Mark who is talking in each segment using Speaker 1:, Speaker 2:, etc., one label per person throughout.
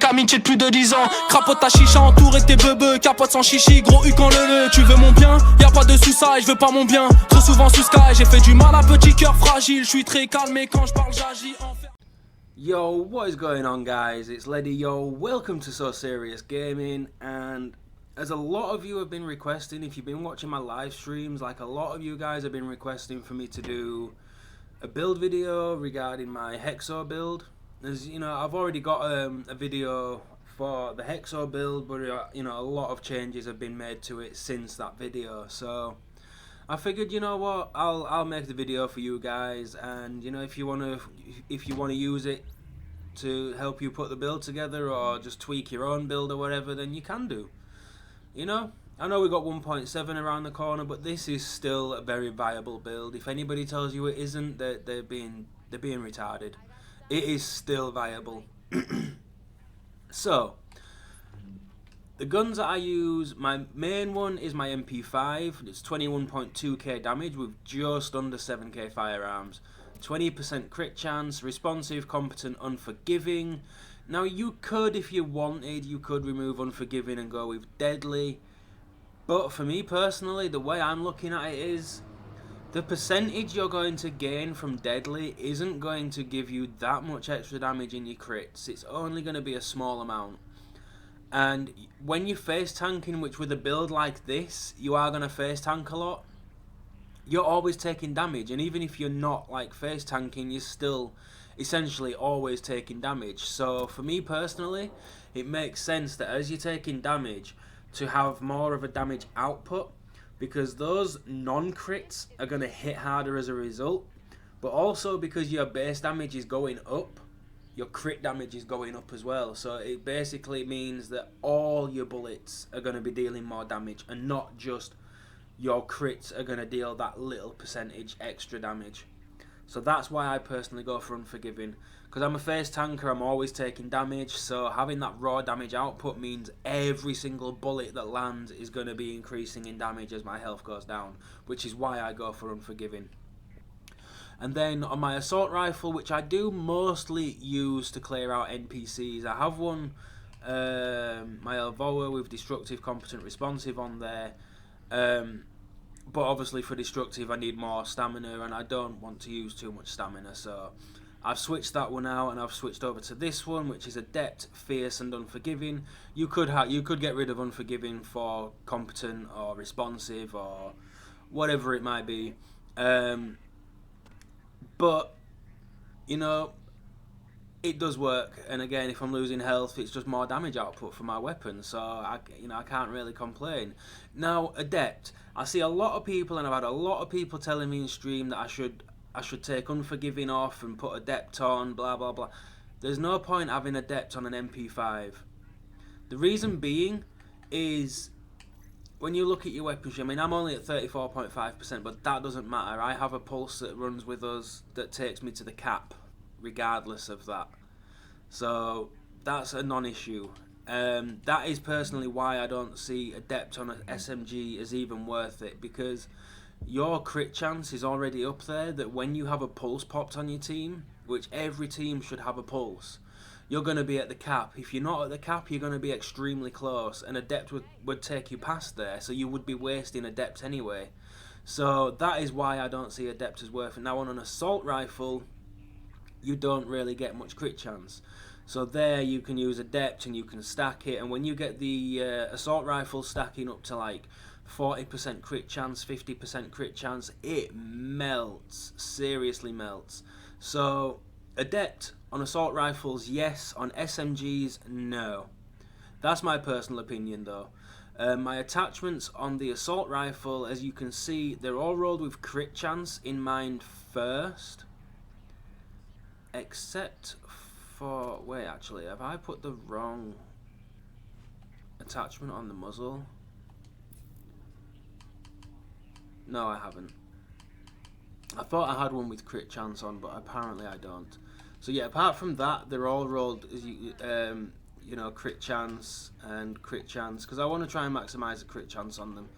Speaker 1: amitié de plus de 10 ans. Crapote ta chicha entouré de tes bebeux. Capote sans chichi, gros U quand le. Tu veux mon bien, y'a pas de sous-ça et je veux pas mon bien. Trop souvent sous sky, j'ai fait du mal à petit cœur fragile. Je suis très calme et quand je parle j'agis.
Speaker 2: Yo, what is going on, guys? It's Lady Yo. Welcome to So Serious Gaming. And as a lot of you have been requesting, if you've been watching my live streams, like a lot of you guys have been requesting for me to do a build video regarding my HEXO build. As you know, I've already got a video for the HEXO build, but you know, a lot of changes have been made to it since that video. So I figured, you know what, I'll make the video for you guys, and you know, if you wanna use it to help you put the build together or just tweak your own build or whatever, then you can do. You know, I know we got 1.7 around the corner, but this is still a very viable build. If anybody tells you it isn't, they're being retarded. It is still viable. So the guns that I use, my main one is my MP5. It's 21.2k damage with just under 7k firearms. 20% crit chance, responsive, competent, unforgiving. Now you could, if you wanted, you could remove unforgiving and go with deadly. But for me personally, the way I'm looking at it is, the percentage you're going to gain from deadly isn't going to give you that much extra damage in your crits. It's only going to be a small amount. And when you're face tanking, which with a build like this, you are going to face tank a lot, you're always taking damage. And even if you're not like face tanking, you're still essentially always taking damage. So for me personally, it makes sense that as you're taking damage, to have more of a damage output, because those non-crits are going to hit harder as a result, but also because your base damage is going up, your crit damage is going up as well. So it basically means that all your bullets are going to be dealing more damage, and not just your crits are going to deal that little percentage extra damage. So that's why I personally go for unforgiving, because I'm a face tanker, I'm always taking damage, so having that raw damage output means every single bullet that lands is going to be increasing in damage as my health goes down, which is why I go for unforgiving. And then on my assault rifle, which I do mostly use to clear out NPCs, I have one, my Elvoa with destructive, competent, responsive on there. But obviously for destructive I need more stamina, and I don't want to use too much stamina, so I've switched that one out and I've switched over to this one, which is adept, fierce and unforgiving. You could get rid of unforgiving for competent or responsive or whatever it might be, but you know, it does work. And again, if I'm losing health, it's just more damage output for my weapon, so I can't really complain. Now adept, I see a lot of people, and I've had a lot of people telling me in stream that I should take unforgiving off and put adept on, blah blah blah. There's no point having adept on an MP5. The reason being is, when you look at your weaponry, I mean, I'm only at 34.5%, but that doesn't matter. I have a pulse that runs with us that takes me to the cap regardless of that, so that's a non-issue. That is personally why I don't see adept on an SMG as even worth it, because your crit chance is already up there, that when you have a pulse popped on your team, which every team should have a pulse, you're going to be at the cap. If you're not at the cap, you're going to be extremely close, and adept would take you past there, so you would be wasting adept anyway. So that is why I don't see adept as worth it. Now on an assault rifle, you don't really get much crit chance, so there you can use adept and you can stack it, and when you get the assault rifle stacking up to like 40% crit chance, 50% crit chance, it melts, seriously melts. So adept on assault rifles, yes. On SMGs, no. That's my personal opinion though. My attachments on the assault rifle, as you can see, they're all rolled with crit chance in mind first, except for, wait, actually, have I put the wrong attachment on the muzzle? No, I haven't. I thought I had one with crit chance on, but apparently I don't. So yeah, apart from that, they're all rolled, you know, crit chance and crit chance, because I want to try and maximise the crit chance on them.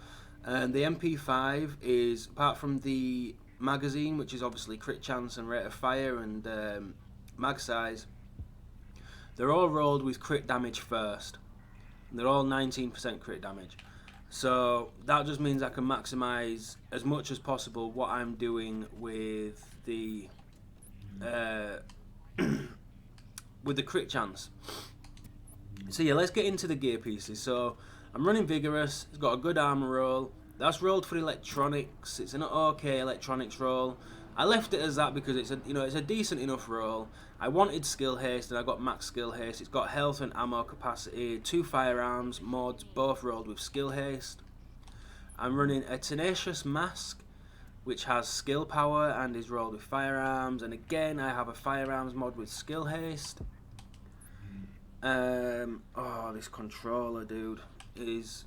Speaker 2: And the MP5 is, apart from the magazine, which is obviously crit chance and rate of fire and mag size, they're all rolled with crit damage first. They're all 19% crit damage. So that just means I can maximise as much as possible what I'm doing with the with the crit chance. So yeah, let's get into the gear pieces. So I'm running Vigorous. It's got a good armor roll. That's rolled for electronics. It's an okay electronics roll. I left it as that because it's a decent enough roll. I wanted skill haste and I got max skill haste. It's got health and ammo capacity, 2 firearms mods, both rolled with skill haste. I'm running a Tenacious Mask, which has skill power and is rolled with firearms, and again I have a firearms mod with skill haste. Oh, this controller, dude, is...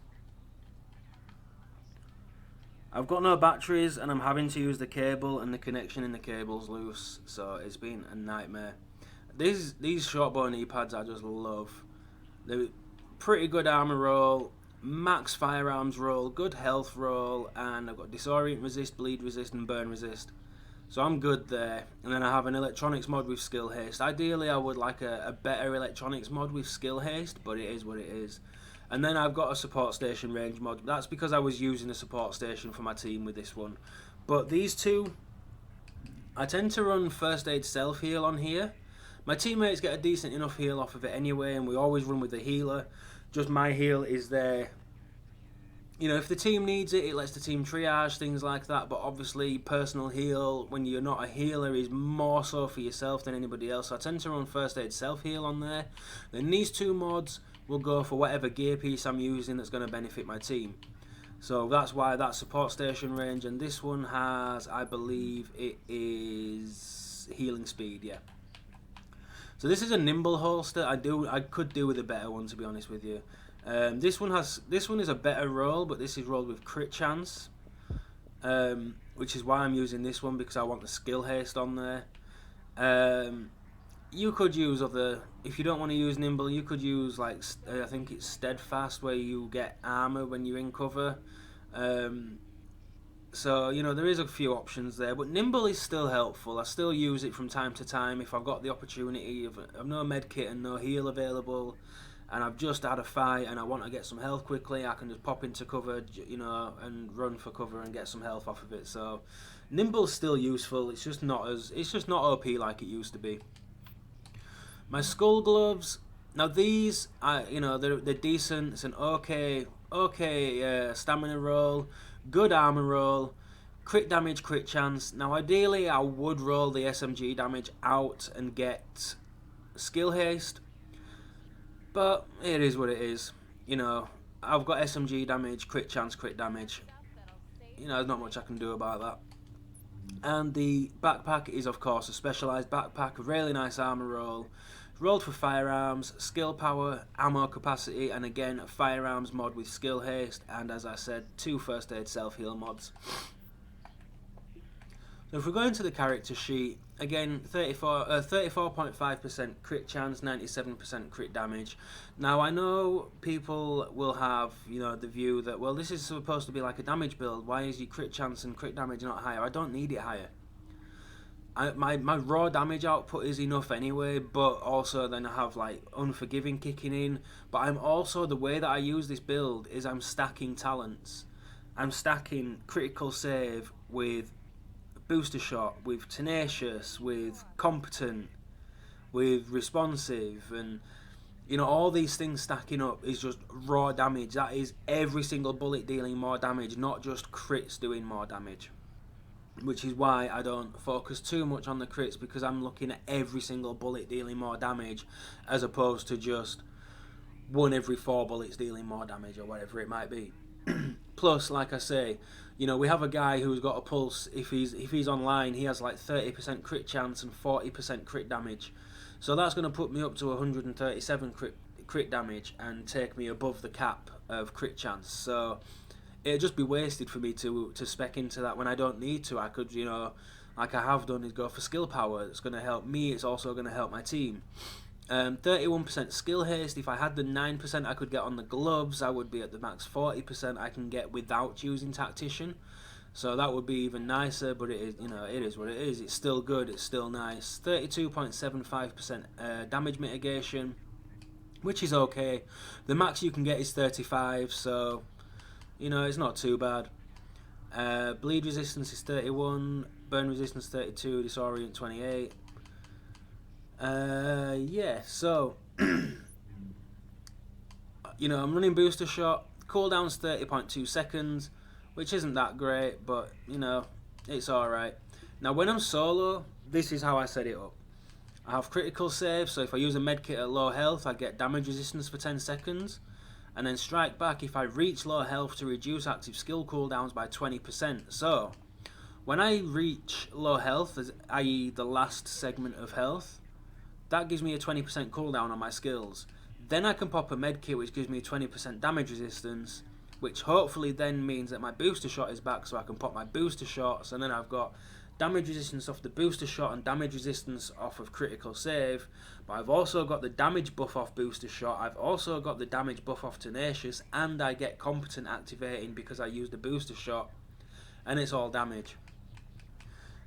Speaker 2: I've got no batteries and I'm having to use the cable, and the connection in the cable's loose, so it's been a nightmare. These shortbow knee pads I just love. They're pretty good armor roll, max firearms roll, good health roll, and I've got disorient resist, bleed resist, and burn resist. So I'm good there. And then I have an electronics mod with skill haste. Ideally I would like a better electronics mod with skill haste, but it is what it is. And then I've got a support station range mod. That's because I was using a support station for my team with this one. But these two, I tend to run first aid self heal on here. My teammates get a decent enough heal off of it anyway, and we always run with the healer. Just my heal is there. You know, if the team needs it, it lets the team triage, things like that. But obviously, personal heal, when you're not a healer, is more so for yourself than anybody else. So I tend to run first aid self heal on there. Then these two mods will go for whatever gear piece I'm using that's going to benefit my team. So that's why that support station range, and this one has, I believe it is healing speed, yeah. So this is a nimble holster. I could do with a better one, to be honest with you. This one is a better roll, but this is rolled with crit chance, which is why I'm using this one, because I want the skill haste on there. You could use other, if you don't want to use nimble, you could use like I think it's steadfast, where you get armor when you're in cover. So you know, there is a few options there, but nimble is still helpful. I still use it from time to time if I've got the opportunity. Of no med kit and no heal available, and I've just had a fight and I want to get some health quickly, I can just pop into cover, you know, and run for cover and get some health off of it. So nimble's still useful. It's just not OP like it used to be. My skull gloves. Now these, they're decent. It's an okay stamina roll, good armor roll, crit damage, crit chance. Now ideally I would roll the SMG damage out and get skill haste, but it is what it is. You know, I've got SMG damage, crit chance, crit damage. You know, there's not much I can do about that. And the backpack is of course a specialised backpack, a really nice armor roll. Rolled for firearms, skill power, ammo capacity, and again a firearms mod with skill haste, and as I said, 2 first aid self heal mods. So if we go into the character sheet, again 34.5% crit chance, 97% crit damage. Now I know people will have, you know, the view that, well, this is supposed to be like a damage build, why is your crit chance and crit damage not higher? I don't need it higher. My raw damage output is enough anyway, but also then I have like Unforgiving kicking in. But I'm also, the way that I use this build is I'm stacking talents. I'm stacking critical save with booster shot, with tenacious, with competent, with responsive, and you know, all these things stacking up is just raw damage. That is every single bullet dealing more damage, not just crits doing more damage. Which is why I don't focus too much on the crits, because I'm looking at every single bullet dealing more damage, as opposed to just 1 every 4 bullets dealing more damage, or whatever it might be. Plus, like I say, you know, we have a guy who's got a pulse. If he's online, he has like 30% crit chance and 40% crit damage. So that's going to put me up to 137 crit damage and take me above the cap of crit chance. So it'd just be wasted for me to spec into that when I don't need to. I could, you know, like I have done, is go for skill power. It's going to help me. It's also going to help my team. 31% skill haste. If I had the 9% I could get on the gloves, I would be at the max 40% I can get without using tactician. So that would be even nicer, but it is, you know, it is what it is. It's still good. It's still nice. 32.75% damage mitigation. which is okay. The max you can get is 35, so you know it's not too bad. Bleed resistance is 31, burn resistance 32, disorient 28. Yeah, so you know, I'm running booster shot. Cooldown's 30.2 seconds, which isn't that great, but you know, it's alright. Now when I'm solo, this is how I set it up. I have critical save, so if I use a medkit at low health, I get damage resistance for 10 seconds. And then strike back if I reach low health to reduce active skill cooldowns by 20%. So, when I reach low health, i.e. the last segment of health, that gives me a 20% cooldown on my skills. Then I can pop a medkit which gives me a 20% damage resistance, which hopefully then means that my booster shot is back, so I can pop my booster shots, and then I've got damage resistance off the booster shot and damage resistance off of critical save. But I've also got the damage buff off booster shot, I've also got the damage buff off tenacious, and I get competent activating because I used a booster shot, and it's all damage.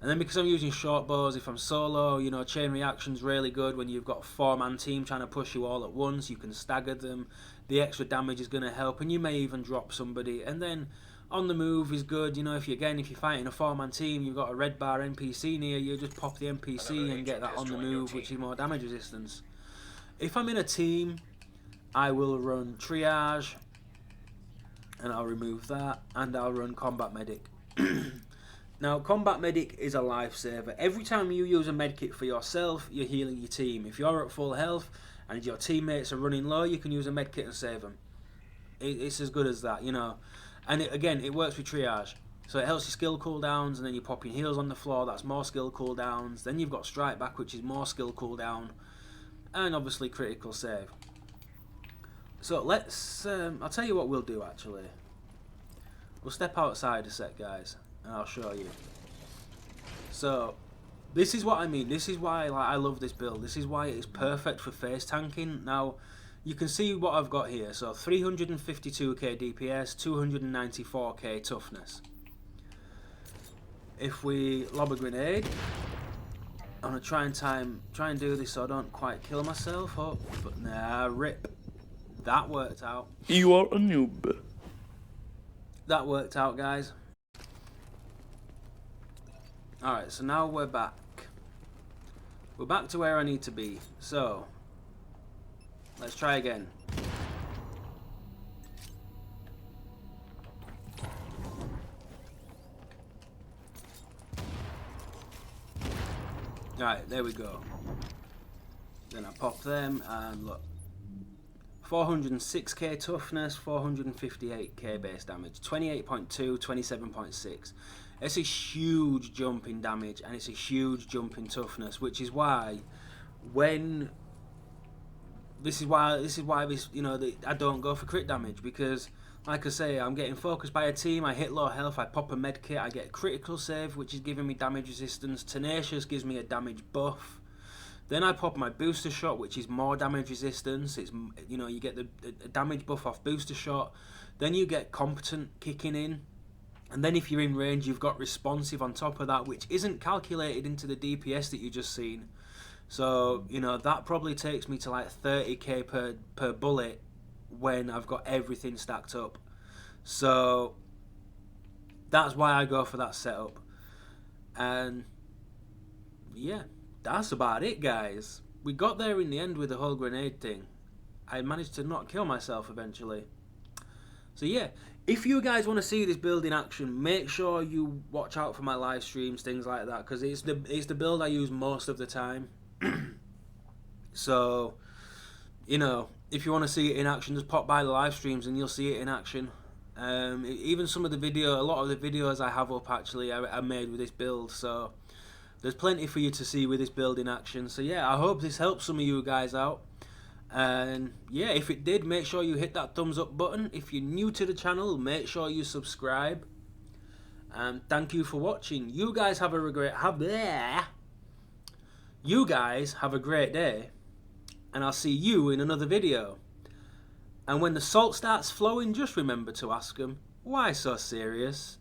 Speaker 2: And then because I'm using short bows, if I'm solo, you know, chain reaction's really good when you've got a 4-man team trying to push you all at once. You can stagger them, the extra damage is going to help, and you may even drop somebody. And then on the move is good, you know, if you're fighting a 4-man team, you've got a red bar NPC near you, just pop the NPC and get that on the move, which is more damage resistance. If I'm in a team, I will run triage, and I'll remove that, and I'll run combat medic. Now, combat medic is a lifesaver. Every time you use a medkit for yourself, you're healing your team. If you're at full health and your teammates are running low, you can use a medkit and save them. It's as good as that, you know. And again, it works with triage. So it helps your skill cooldowns, and then you're popping heals on the floor, that's more skill cooldowns. Then you've got strike back, which is more skill cooldown. And obviously critical save. So let's, I'll tell you what we'll do actually. We'll step outside a sec, guys, and I'll show you. So this is what I mean. This is why I love this build. This is why it's perfect for face tanking. Now you can see what I've got here. So 352k DPS, 294k toughness. If we lob a grenade, I'm gonna try and do this so I don't quite kill myself. Oh, but nah, rip. That worked out.
Speaker 3: You are a noob.
Speaker 2: That worked out, guys. Alright, so now we're back. We're back to where I need to be. So, let's try again. Alright, there we go. Then I pop them and look. 406k toughness, 458k base damage, 28.2, 27.6. It's a huge jump in damage, and it's a huge jump in toughness, which is why this you know, I don't go for crit damage, because like I say, I'm getting focused by a team, I hit low health, I pop a med kit, I get critical save, which is giving me damage resistance, tenacious gives me a damage buff. Then I pop my booster shot, which is more damage resistance. It's, you know, you get the damage buff off booster shot. Then you get competent kicking in. And then if you're in range, you've got responsive on top of that, which isn't calculated into the DPS that you just seen. So, you know, that probably takes me to like 30k per bullet when I've got everything stacked up. So that's why I go for that setup. And yeah. That's about it, guys. We got there in the end with the whole grenade thing. I managed to not kill myself eventually. So yeah, if you guys want to see this build in action, make sure you watch out for my live streams, things like that, because it's the build I use most of the time. So, you know, if you want to see it in action, just pop by the live streams and you'll see it in action. Even some of the a lot of the videos I have up actually are made with this build, so there's plenty for you to see with this build in action. So yeah, I hope this helps some of you guys out. And yeah, if it did, make sure you hit that thumbs up button. If you're new to the channel, make sure you subscribe. And thank you for watching. You guys have a great day. And I'll see you in another video. And when the salt starts flowing, just remember to ask them, why so serious?